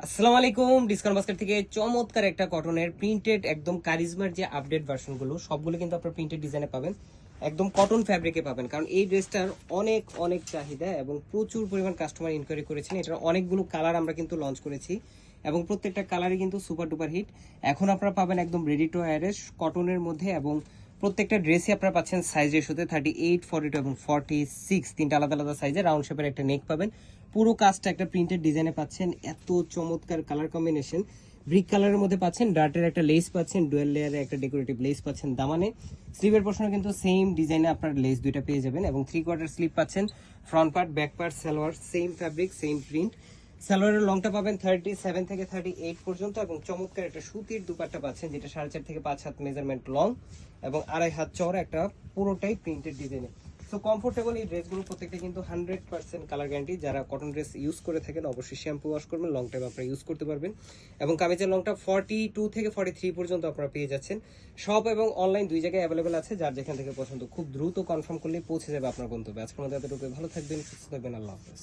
আসসালামু আলাইকুম। Discount basket থেকে চমৎকার একটা কটনের প্রিন্টেড একদম কারিজমার যে আপডেট ভার্সনগুলো সবগুলো কিন্তু আপনার প্রিন্টেড ডিজাইনে পাবেন, একদম কটন ফ্যাব্রিকে পাবেন। কারণ এই ড্রেসটার অনেক অনেক চাহিদা এবং প্রচুর পরিমাণ কাস্টমার ইনকোয়ারি করেছেন। এটার অনেকগুলো কালার আমরা কিন্তু লঞ্চ করেছি এবং প্রত্যেকটা কালারই কিন্তু সুপার ডুপার হিট। এখন আপনারা পাবেন একদম রেডি টু ওয়্যারের কটনের মধ্যে এবং প্রত্যেকটা ড্রেসই আপনারা পাচ্ছেন সাইজ রেশোতে 38, 42 এবং 46, তিনটা আলাদা আলাদা সাইজে রাউন্ড শেপের একটা নেক পাবেন। পুরো কাজটা একটা প্রিন্টেড ডিজাইনে পাচ্ছেন। এত চমৎকার কালার কম্বিনেশন, ব্রিক কালারের মধ্যে পাচ্ছেন, ডার্টের একটা লেস পাচ্ছেন, ডুয়েল লেয়ারে একটা ডেকোরেটিভ লেস পাচ্ছেন দামানে। স্লিভের পোর্শনে কিন্তু সেম ডিজাইনে আপনার লেস দুইটা পেয়ে যাবেন এবং 3/4 স্লিভ পাচ্ছেন। Front part, back part, salwar same fabric same print. সালোয়ারের লংটা পাবেন 37 থেকে 38 পর্যন্ত এবং চমৎকার একটা সুতির দুপাট্টা পাচ্ছেন যেটা 4.5 থেকে 5 হাত মেজারমেন্ট লং এবং 2.5 হাত চওড়া, একটা পুরোটাই প্রিন্টেড ডিজাইনে। সো কমফোর্টেবল এই ড্রেসগুলো প্রত্যেকটা কিন্তু 100% কালার গ্যারান্টি। যারা কটন ড্রেস ইউজ করে থাকেন অবশ্যই শ্যাম্পু ওয়াশ করবেন, লং টাইম আপনারা ইউজ করতে পারবেন। এবং কামিজের লংটা 42 থেকে 43 পর্যন্ত আপনারা পেয়ে যাচ্ছেন। শপ এবং অনলাইন দুই জায়গায় অ্যাভেলেবেল আছে, যার যেখান থেকে পছন্দ খুব দ্রুত কনফার্ম করলেই পৌঁছে যাবে আপনার গন্তব্যে। আজকের মধ্যে এতটুকু, ভালো থাকবেন, সুস্থ থাকবেন, আল্লাহ হাফেজ।